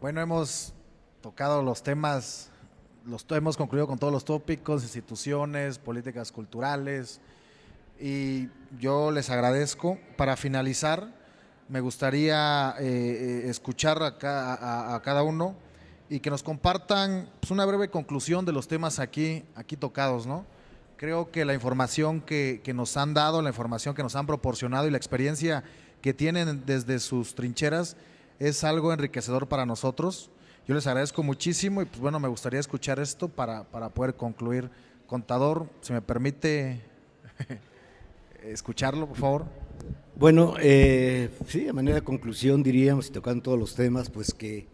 Bueno, hemos tocado los temas, hemos concluido con todos los tópicos, instituciones, políticas culturales, y yo les agradezco. Para finalizar, me gustaría escuchar a cada uno y que nos compartan pues, una breve conclusión de los temas aquí tocados, ¿no? Creo que la información que nos han dado, la información que nos han proporcionado y la experiencia que tienen desde sus trincheras es algo enriquecedor para nosotros. Yo les agradezco muchísimo y pues bueno, me gustaría escuchar esto para poder concluir. Contador, si me permite escucharlo, por favor. Bueno, sí, de manera de conclusión diríamos, y tocando todos los temas, pues que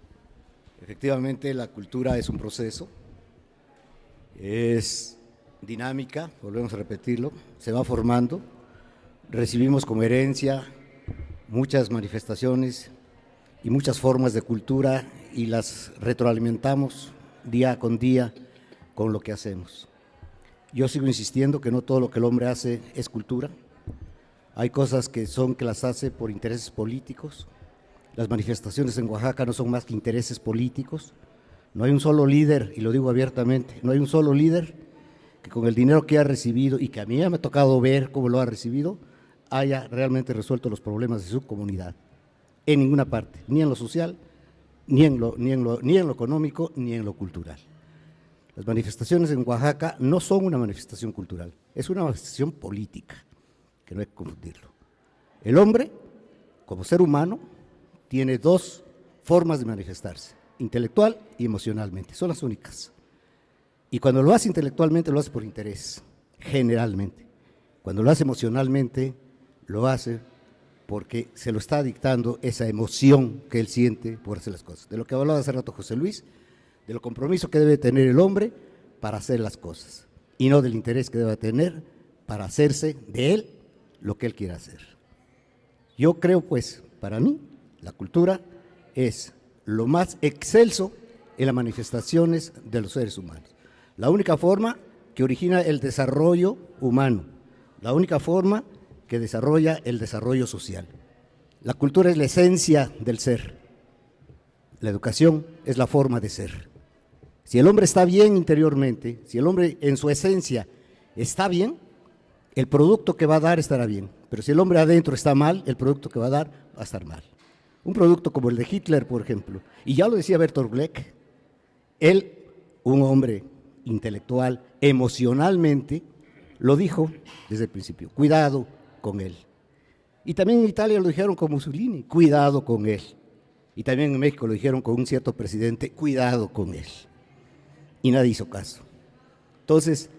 efectivamente la cultura es un proceso, es dinámica, volvemos a repetirlo, se va formando, recibimos como herencia muchas manifestaciones y muchas formas de cultura y las retroalimentamos día con día con lo que hacemos. Yo sigo insistiendo que no todo lo que el hombre hace es cultura. Hay cosas que las hace por intereses políticos. Las manifestaciones en Oaxaca no son más que intereses políticos. No hay un solo líder, y lo digo abiertamente, no hay un solo líder que con el dinero que ha recibido, y que a mí ya me ha tocado ver cómo lo ha recibido, haya realmente resuelto los problemas de su comunidad. En ninguna parte, ni en lo social, ni en lo económico, ni en lo cultural. Las manifestaciones en Oaxaca no son una manifestación cultural, es una manifestación política, que no hay que confundirlo. El hombre, como ser humano, tiene dos formas de manifestarse, intelectual y emocionalmente, son las únicas. Y cuando lo hace intelectualmente, lo hace por interés, generalmente. Cuando lo hace emocionalmente, lo hace porque se lo está dictando esa emoción que él siente por hacer las cosas. De lo que hablaba hace rato José Luis, de lo compromiso que debe tener el hombre para hacer las cosas, y no del interés que debe tener para hacerse de él lo que él quiera hacer. Yo creo, pues, para mí, la cultura es lo más excelso en las manifestaciones de los seres humanos. La única forma que origina el desarrollo humano, la única forma que desarrolla el desarrollo social. La cultura es la esencia del ser. La educación es la forma de ser. Si el hombre está bien interiormente, si el hombre en su esencia está bien, el producto que va a dar estará bien. Pero si el hombre adentro está mal, el producto que va a dar va a estar mal. Un producto como el de Hitler, por ejemplo, y ya lo decía Bertolt Brecht, él, un hombre intelectual, emocionalmente, lo dijo desde el principio, cuidado con él. Y también en Italia lo dijeron con Mussolini, cuidado con él. Y también en México lo dijeron con un cierto presidente, cuidado con él. Y nadie hizo caso. Entonces,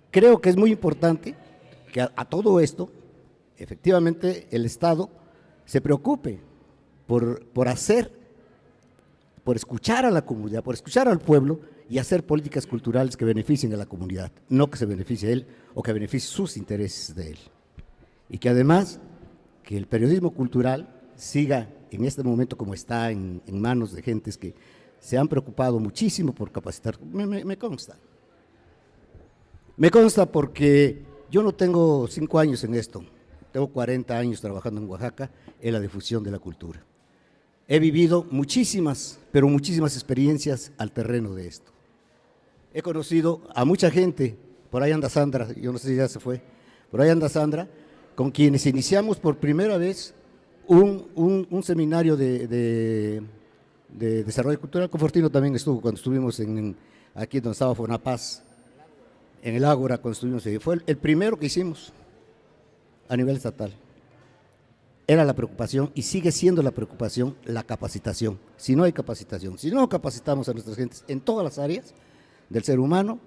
creo que es muy importante que a todo esto, efectivamente, el Estado se preocupe por escuchar a la comunidad, por escuchar al pueblo y hacer políticas culturales que beneficien a la comunidad, no que se beneficie a él o que beneficie sus intereses de él. Y que además, que el periodismo cultural siga en este momento como está en manos de gentes que se han preocupado muchísimo por capacitar. Me consta. Me consta porque yo no tengo 5 años en esto, tengo 40 años trabajando en Oaxaca en la difusión de la cultura. He vivido muchísimas, pero muchísimas experiencias al terreno de esto. He conocido a mucha gente, por ahí anda Sandra, yo no sé si ya se fue, por ahí anda Sandra, con quienes iniciamos por primera vez un seminario de desarrollo cultural. Confortino también estuvo cuando estuvimos aquí donde estaba Fonapaz, en el Ágora, cuando estuvimos ahí. Fue el primero que hicimos a nivel estatal. Era la preocupación y sigue siendo la preocupación la capacitación. Si no hay capacitación, si no capacitamos a nuestras gentes en todas las áreas del ser humano,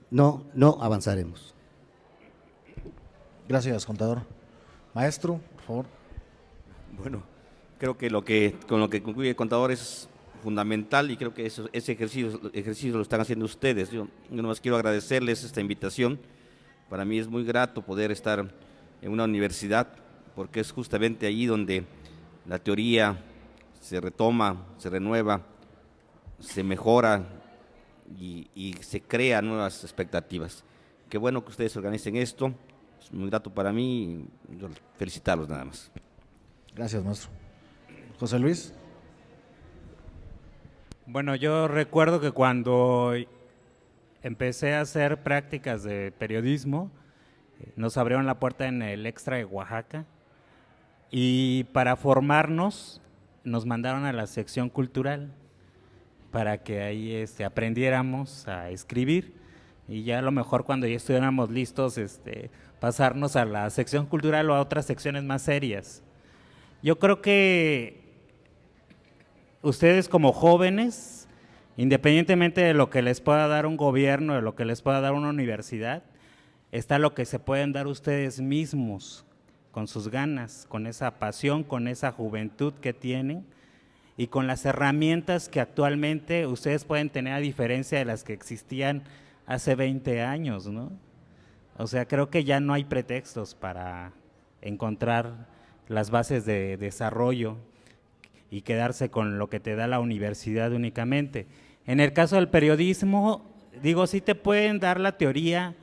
no avanzaremos. Gracias, contador. Maestro, por favor. Bueno, creo que con lo que concluye el contador es fundamental y creo que ese ejercicio lo están haciendo ustedes. Yo nomás quiero agradecerles esta invitación. Para mí es muy grato poder estar en una universidad porque es justamente allí donde la teoría se retoma, se renueva, se mejora y se crean nuevas expectativas. Qué bueno que ustedes organicen esto, es muy grato para mí y yo felicitarlos nada más. Gracias, maestro. José Luis. Bueno, yo recuerdo que cuando empecé a hacer prácticas de periodismo, nos abrieron la puerta en el Extra de Oaxaca y para formarnos nos mandaron a la sección cultural para que ahí aprendiéramos a escribir y ya a lo mejor cuando ya estuviéramos listos pasarnos a la sección cultural o a otras secciones más serias. Yo creo que ustedes como jóvenes, independientemente de lo que les pueda dar un gobierno, de lo que les pueda dar una universidad, está lo que se pueden dar ustedes mismos con sus ganas, con esa pasión, con esa juventud que tienen y con las herramientas que actualmente ustedes pueden tener a diferencia de las que existían hace 20 años, ¿no? O sea, creo que ya no hay pretextos para encontrar las bases de desarrollo y quedarse con lo que te da la universidad únicamente. En el caso del periodismo, digo, sí te pueden dar la teoría,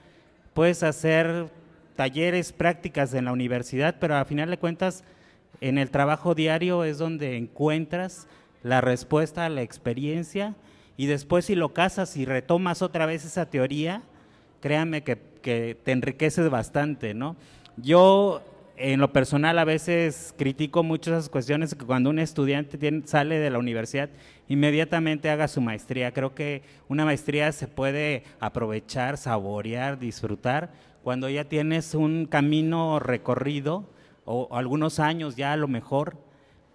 puedes hacer talleres, prácticas en la universidad, pero a final de cuentas, en el trabajo diario es donde encuentras la respuesta a la experiencia y después si lo casas y retomas otra vez esa teoría, créanme que te enriqueces bastante, ¿no? Yo en lo personal a veces critico mucho esas cuestiones que cuando un estudiante sale de la universidad inmediatamente haga su maestría. Creo que una maestría se puede aprovechar, saborear, disfrutar cuando ya tienes un camino recorrido o algunos años ya a lo mejor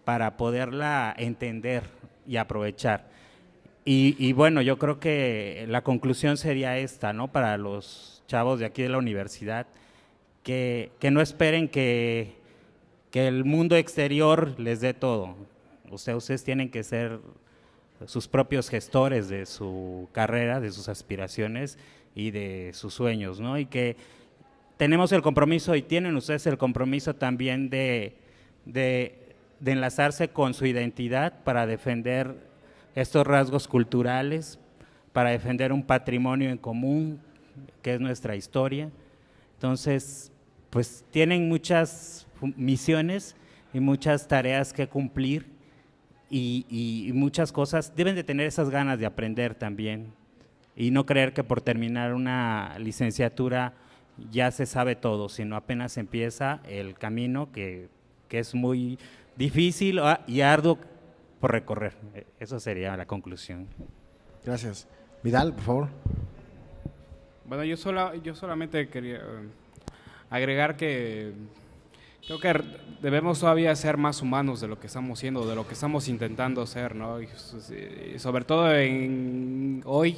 para poderla entender y aprovechar. Y bueno, yo creo que la conclusión sería esta, ¿no? Para los chavos de aquí de la universidad, que no esperen que el mundo exterior les dé todo. Ustedes tienen que ser sus propios gestores de su carrera, de sus aspiraciones y de sus sueños, ¿no? Y que tenemos el compromiso y tienen ustedes el compromiso también de enlazarse con su identidad para defender estos rasgos culturales, para defender un patrimonio en común que es nuestra historia. Entonces, pues tienen muchas misiones y muchas tareas que cumplir y muchas cosas, deben de tener esas ganas de aprender también y no creer que por terminar una licenciatura ya se sabe todo, sino apenas empieza el camino que es muy difícil y arduo por recorrer. Eso sería la conclusión. Gracias. Vidal, por favor. Bueno, yo solamente quería agregar que creo que debemos todavía ser más humanos de lo que estamos siendo, de lo que estamos intentando ser, ¿no? Y sobre todo hoy,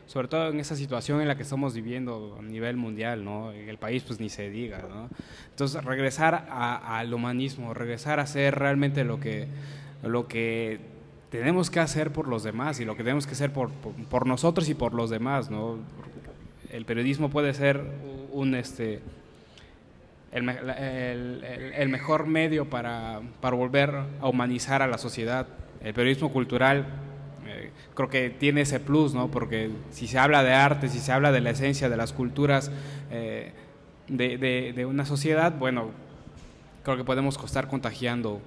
sobre todo en esa situación en la que estamos viviendo a nivel mundial, ¿no? En el país pues ni se diga, ¿no? Entonces regresar al humanismo, regresar a hacer realmente lo que tenemos que hacer por los demás y lo que tenemos que hacer por nosotros y por los demás, ¿no? El periodismo puede ser el mejor medio para volver a humanizar a la sociedad. El periodismo cultural creo que tiene ese plus, ¿no? Porque si se habla de arte, si se habla de la esencia de las culturas de una sociedad, bueno, creo que podemos estar contagiando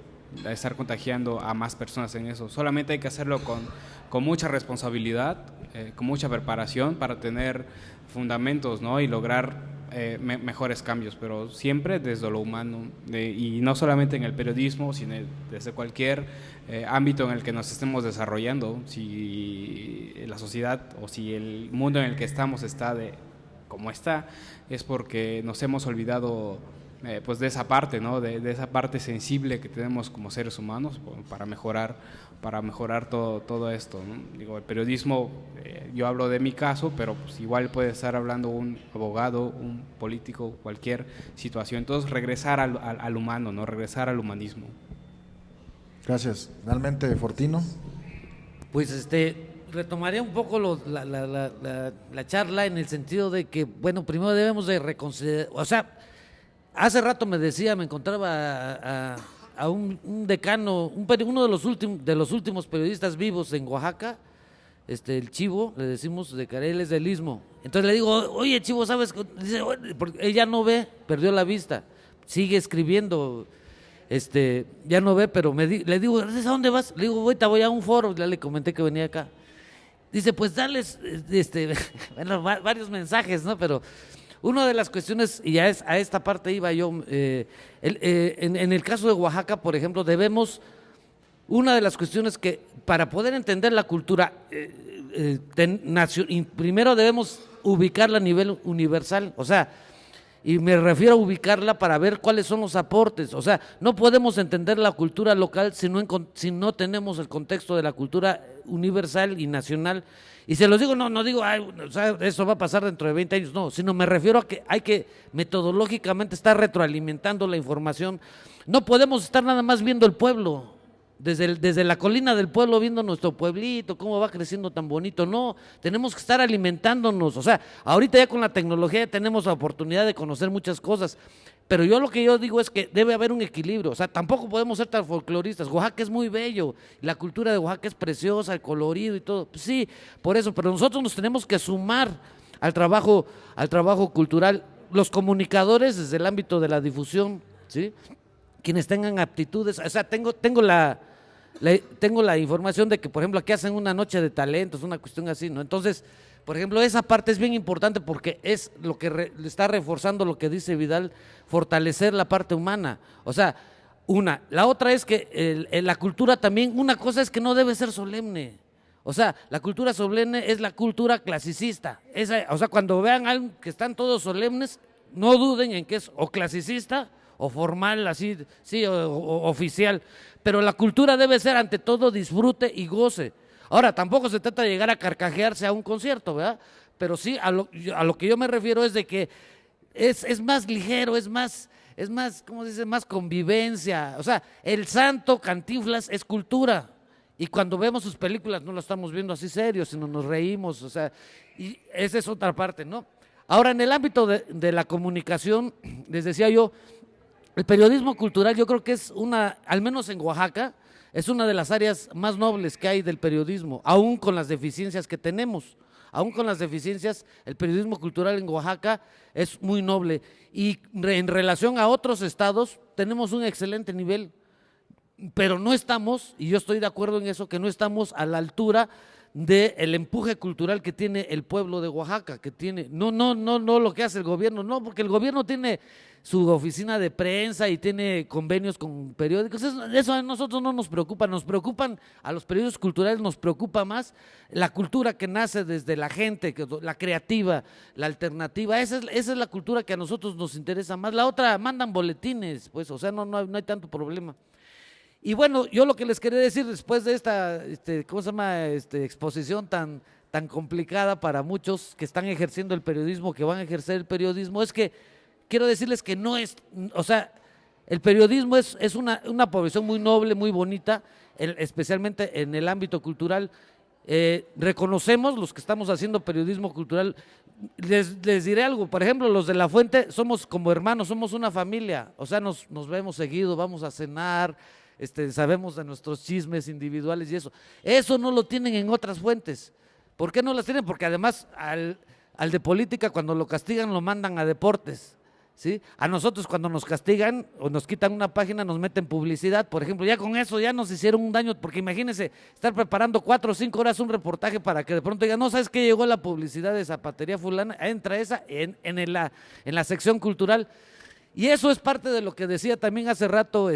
a más personas en eso. Solamente hay que hacerlo con mucha responsabilidad, con mucha preparación para tener fundamentos, ¿no? Y lograr mejores cambios, pero siempre desde lo humano y no solamente en el periodismo, sino desde cualquier ámbito en el que nos estemos desarrollando. Si la sociedad o si el mundo en el que estamos está como está, es porque nos hemos olvidado pues de esa parte, ¿no? De esa parte sensible que tenemos como seres humanos para mejorar todo esto, ¿no? Digo, el periodismo, yo hablo de mi caso, pero pues igual puede estar hablando un abogado, un político, cualquier situación. Entonces regresar al humano, ¿no? Regresar al humanismo. Gracias. Finalmente, Fortino. Pues retomaría un poco la charla en el sentido de que, bueno, primero debemos de reconsiderar, o sea, hace rato me encontraba a un decano, uno de los últimos periodistas vivos en Oaxaca, el Chivo, le decimos de Careles del Istmo. Entonces le digo, oye Chivo, ¿sabes? Dice, porque ella no ve, perdió la vista, sigue escribiendo. ya no ve, pero le digo, ¿a dónde vas? Le digo, ahorita voy a un foro, ya le comenté que venía acá. Dice, pues dales, bueno, varios mensajes, ¿no? Pero una de las cuestiones, y a esta parte iba yo, en el caso de Oaxaca, por ejemplo, una de las cuestiones que para poder entender la cultura, primero debemos ubicarla a nivel universal, o sea, y me refiero a ubicarla para ver cuáles son los aportes, o sea, no podemos entender la cultura local si no tenemos el contexto de la cultura universal y nacional. Y se los digo, no digo, o sea, eso va a pasar dentro de 20 años, no, sino me refiero a que hay que metodológicamente estar retroalimentando la información. No podemos estar nada más viendo el pueblo, desde la colina del pueblo viendo nuestro pueblito, cómo va creciendo tan bonito. No, tenemos que estar alimentándonos. O sea, ahorita ya con la tecnología ya tenemos la oportunidad de conocer muchas cosas, pero lo que yo digo es que debe haber un equilibrio. O sea, tampoco podemos ser tan folcloristas. Oaxaca es muy bello, la cultura de Oaxaca es preciosa, el colorido y todo. Pues sí, por eso, pero nosotros nos tenemos que sumar al trabajo cultural. Los comunicadores desde el ámbito de la difusión, ¿sí?, quienes tengan aptitudes, o sea, tengo la información de que, por ejemplo, aquí hacen una noche de talentos, una cuestión así, ¿no? Entonces, por ejemplo, esa parte es bien importante porque es lo que está reforzando lo que dice Vidal, fortalecer la parte humana. O sea, la otra es que la cultura también, una cosa es que no debe ser solemne. O sea, la cultura solemne es la cultura clasicista. O sea, cuando vean algo que están todos solemnes, no duden en que es o clasicista o formal, así, sí, o oficial, pero la cultura debe ser ante todo disfrute y goce. Ahora, tampoco se trata de llegar a carcajearse a un concierto, ¿verdad? Pero sí, a lo que yo me refiero es de que es más ligero, es más, ¿cómo se dice?, más convivencia. O sea, el santo Cantinflas es cultura, y cuando vemos sus películas no lo estamos viendo así serio, sino nos reímos, o sea, y esa es otra parte, ¿no? Ahora, en el ámbito de la comunicación, les decía yo, el periodismo cultural yo creo que es al menos en Oaxaca, es una de las áreas más nobles que hay del periodismo, aún con las deficiencias que tenemos. Aún con las deficiencias, el periodismo cultural en Oaxaca es muy noble. Y en relación a otros estados, tenemos un excelente nivel, pero no estamos, y yo estoy de acuerdo en eso, que no estamos a la altura del empuje cultural que tiene el pueblo de Oaxaca, que tiene, no lo que hace el gobierno, no, porque el gobierno tiene su oficina de prensa y tiene convenios con periódicos, eso a nosotros no nos preocupa, a los periódicos culturales nos preocupa más la cultura que nace desde la gente, la creativa, la alternativa, esa es la cultura que a nosotros nos interesa más. La otra, mandan boletines, pues, o sea, no hay tanto problema. Y bueno, yo lo que les quería decir después de esta, ¿cómo se llama?, exposición tan complicada para muchos que están ejerciendo el periodismo, que van a ejercer el periodismo, es que quiero decirles que no es, o sea, el periodismo es una profesión muy noble, muy bonita, especialmente en el ámbito cultural. Reconocemos los que estamos haciendo periodismo cultural, les diré algo, por ejemplo, los de La Fuente somos como hermanos, somos una familia, o sea, nos vemos seguido, vamos a cenar, sabemos de nuestros chismes individuales y eso no lo tienen en otras fuentes. ¿Por qué no las tienen? Porque además al de política cuando lo castigan lo mandan a deportes, ¿sí? A nosotros cuando nos castigan o nos quitan una página nos meten publicidad, por ejemplo, ya con eso ya nos hicieron un daño, porque imagínense estar preparando 4 o 5 horas un reportaje para que de pronto digan, no, ¿sabes qué? Llegó la publicidad de Zapatería fulana, entra esa en la sección cultural. Y eso es parte de lo que decía también hace rato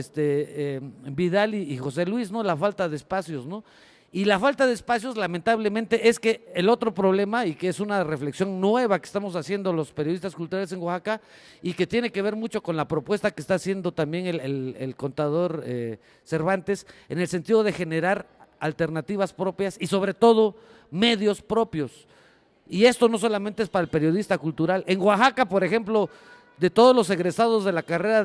Vidal y José Luis, ¿no? La falta de espacios, ¿no? Y la falta de espacios, lamentablemente, es que el otro problema, y que es una reflexión nueva que estamos haciendo los periodistas culturales en Oaxaca, y que tiene que ver mucho con la propuesta que está haciendo también el contador Cervantes, en el sentido de generar alternativas propias y sobre todo medios propios. Y esto no solamente es para el periodista cultural. En Oaxaca, por ejemplo, de todos los egresados de la carrera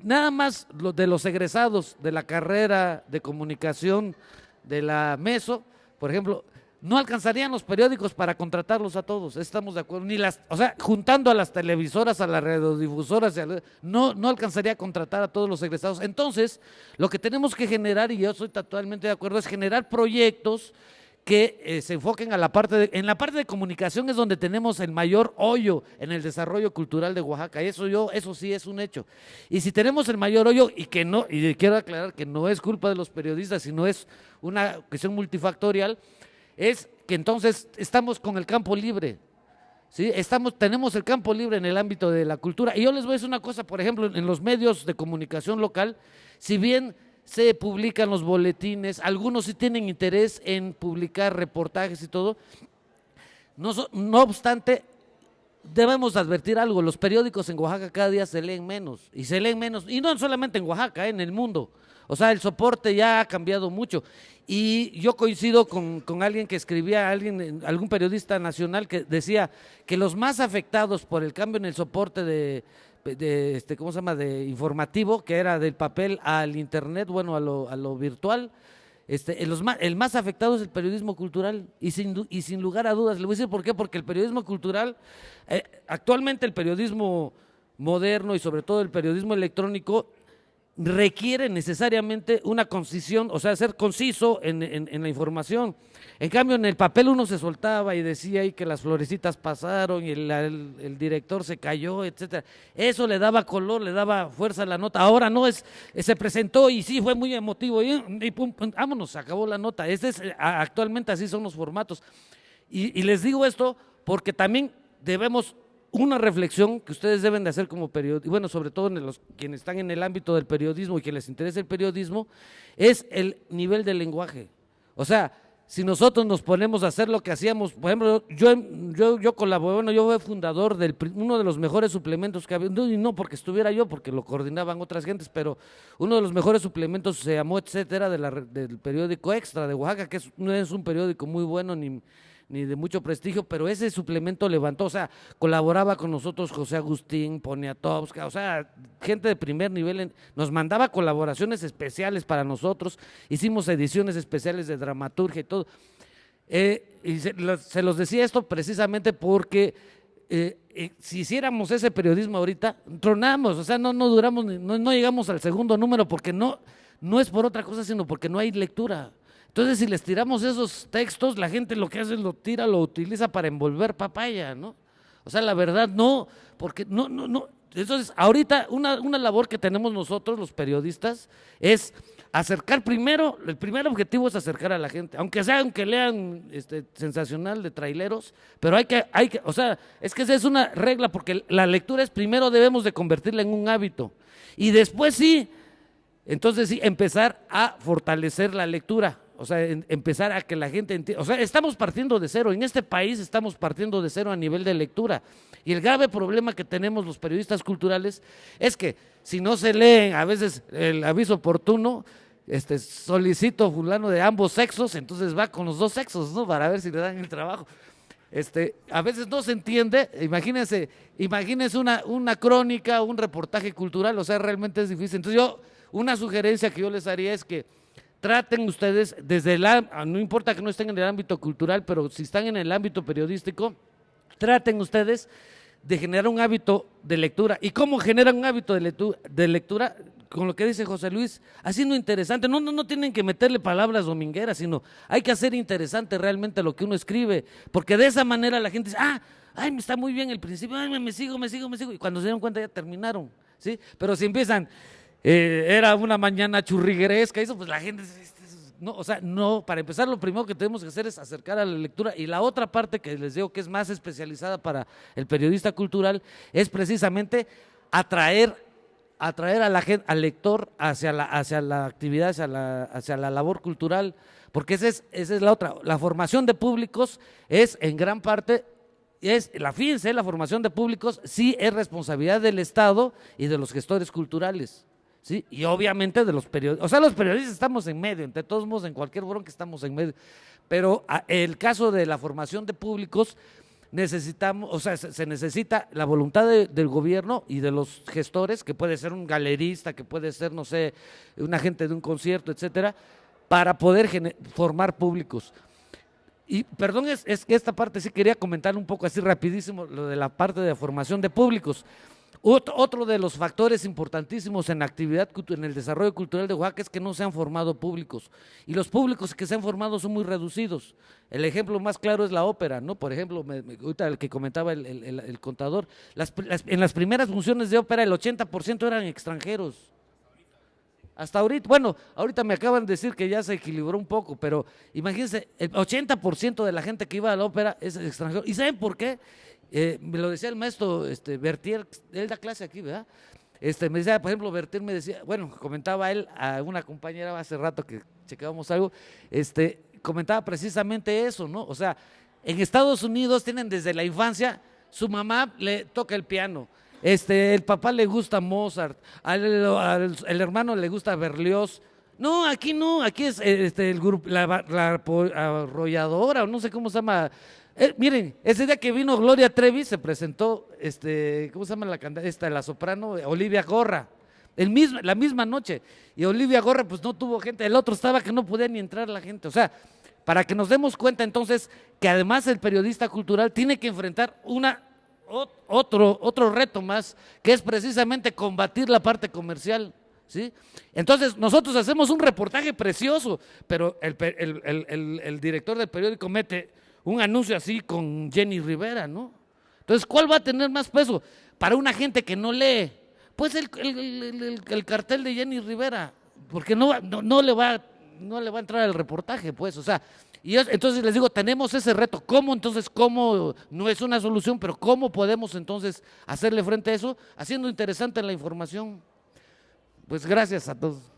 nada más de los egresados de la carrera de comunicación de la MESO, por ejemplo, no alcanzarían los periódicos para contratarlos a todos, estamos de acuerdo, o sea, juntando a las televisoras, a las radiodifusoras, no alcanzaría a contratar a todos los egresados. Entonces, lo que tenemos que generar, y yo estoy totalmente de acuerdo, es generar proyectos que se enfoquen a en la parte de comunicación es donde tenemos el mayor hoyo en el desarrollo cultural de Oaxaca. Eso sí es un hecho. Y si tenemos el mayor hoyo, y quiero aclarar que no es culpa de los periodistas, sino es una cuestión multifactorial, es que entonces estamos con el campo libre. ¿Sí? Tenemos el campo libre en el ámbito de la cultura. Y yo les voy a decir una cosa, por ejemplo, en los medios de comunicación local, si bien se publican los boletines, algunos sí tienen interés en publicar reportajes y todo, no obstante, debemos advertir algo, los periódicos en Oaxaca cada día se leen menos, y no solamente en Oaxaca, en el mundo. O sea, el soporte ya ha cambiado mucho. Y yo coincido con alguien que escribía, algún periodista nacional que decía que los más afectados por el cambio en el soporte ¿cómo se llama?, de informativo, que era del papel al internet, bueno, a lo virtual, el más afectado es el periodismo cultural, y sin lugar a dudas. Le voy a decir por qué, porque el periodismo cultural, actualmente el periodismo moderno y sobre todo el periodismo electrónico, requiere necesariamente una concisión, o sea, ser conciso en la información. En cambio, en el papel uno se soltaba y decía ahí que las florecitas pasaron y el director se cayó, etcétera. Eso le daba color, le daba fuerza a la nota. Ahora no, se presentó y sí, fue muy emotivo y pum, pum, vámonos, se acabó la nota. Actualmente así son los formatos. Y les digo esto porque también debemos una reflexión que ustedes deben de hacer como periodistas, bueno, sobre todo quienes están en el ámbito del periodismo y que les interesa el periodismo, es el nivel del lenguaje. O sea, si nosotros nos ponemos a hacer lo que hacíamos, por ejemplo, yo colaboré, bueno, yo fui fundador de uno de los mejores suplementos que había, y no porque estuviera yo, porque lo coordinaban otras gentes, pero uno de los mejores suplementos se llamó Etcétera, del periódico Extra de Oaxaca, que no es un periódico muy bueno ni de mucho prestigio, pero ese suplemento levantó, o sea, colaboraba con nosotros José Agustín, Poniatowska, o sea, gente de primer nivel, nos mandaba colaboraciones especiales para nosotros, hicimos ediciones especiales de dramaturgia y todo. Y se los decía esto precisamente porque si hiciéramos ese periodismo ahorita, tronamos, o sea, no duramos, no llegamos al segundo número, porque no es por otra cosa, sino porque no hay lectura. Entonces, si les tiramos esos textos, la gente lo que hace es lo utiliza para envolver papaya, ¿no? O sea, la verdad, no, porque no. Entonces, ahorita una labor que tenemos nosotros, los periodistas, es acercar primero, el primer objetivo es acercar a la gente, aunque lean sensacional de traileros, pero hay que, o sea, es que esa es una regla, porque la lectura es primero debemos de convertirla en un hábito, y después entonces empezar a fortalecer la lectura. O sea, empezar a que la gente entienda. O sea, estamos partiendo de cero. En este país estamos partiendo de cero a nivel de lectura. Y el grave problema que tenemos los periodistas culturales es que si no se leen a veces el aviso oportuno, solicito fulano de ambos sexos, entonces va con los dos sexos, ¿no? Para ver si le dan el trabajo. A veces no se entiende. Imagínense una crónica, un reportaje cultural, o sea, realmente es difícil. Entonces una sugerencia que yo les haría es que traten ustedes no importa que no estén en el ámbito cultural, pero si están en el ámbito periodístico, traten ustedes de generar un hábito de lectura. ¿Y cómo generan un hábito de lectura? Con lo que dice José Luis, haciendo interesante. No tienen que meterle palabras domingueras, sino hay que hacer interesante realmente lo que uno escribe, porque de esa manera la gente dice, me está muy bien el principio, me sigo, y cuando se dieron cuenta ya terminaron, ¿sí? Pero si empiezan... era una mañana churrigueresca, eso pues la gente, no, o sea, no, para empezar lo primero que tenemos que hacer es acercar a la lectura, y la otra parte que les digo que es más especializada para el periodista cultural es precisamente atraer a la gente, al lector hacia la actividad, hacia la labor cultural, porque esa es la otra, la formación de públicos es en gran parte... Fíjense, la formación de públicos sí es responsabilidad del Estado y de los gestores culturales. ¿Sí? Y obviamente de los periodistas, o sea, los periodistas estamos en medio, entre todos modos, en cualquier bronca estamos en medio, pero el caso de la formación de públicos necesitamos, o sea, se necesita la voluntad del gobierno y de los gestores, que puede ser un galerista, que puede ser, no sé, un agente de un concierto, etcétera, para poder formar públicos. Y perdón, es que esta parte sí quería comentar un poco así rapidísimo, lo de la parte de formación de públicos. Otro de los factores importantísimos en la actividad, en el desarrollo cultural de Oaxaca es que no se han formado públicos, y los públicos que se han formado son muy reducidos. El ejemplo más claro es la ópera, ¿no? Por ejemplo, ahorita el que comentaba el contador, en las primeras funciones de ópera el 80% eran extranjeros. Hasta ahorita, bueno, ahorita me acaban de decir que ya se equilibró un poco, pero imagínense, el 80% de la gente que iba a la ópera es extranjero. ¿Y saben por qué? Me lo decía el maestro Bertier, él da clase aquí, ¿verdad? Me decía, por ejemplo, Bertier me decía, bueno, comentaba él a una compañera hace rato que checábamos algo, comentaba precisamente eso, ¿no? O sea, en Estados Unidos tienen desde la infancia, su mamá le toca el piano, el papá le gusta Mozart, el hermano le gusta Berlioz. No, aquí no, aquí es el grupo, la arrolladora, o no sé cómo se llama. Miren, ese día que vino Gloria Trevi se presentó, ¿cómo se llama la cantante? La soprano Olivia Gorra, la misma noche, y Olivia Gorra pues no tuvo gente, el otro estaba que no podía ni entrar la gente, o sea, para que nos demos cuenta entonces que además el periodista cultural tiene que enfrentar otro reto más, que es precisamente combatir la parte comercial. ¿Sí? Entonces nosotros hacemos un reportaje precioso, pero el director del periódico mete un anuncio así con Jenny Rivera, ¿no? Entonces, ¿cuál va a tener más peso para una gente que no lee? Pues el cartel de Jenny Rivera, porque no le va a entrar el reportaje, pues, o sea, entonces les digo, tenemos ese reto. ¿Cómo no es una solución, pero cómo podemos entonces hacerle frente a eso, haciendo interesante la información? Pues gracias a todos.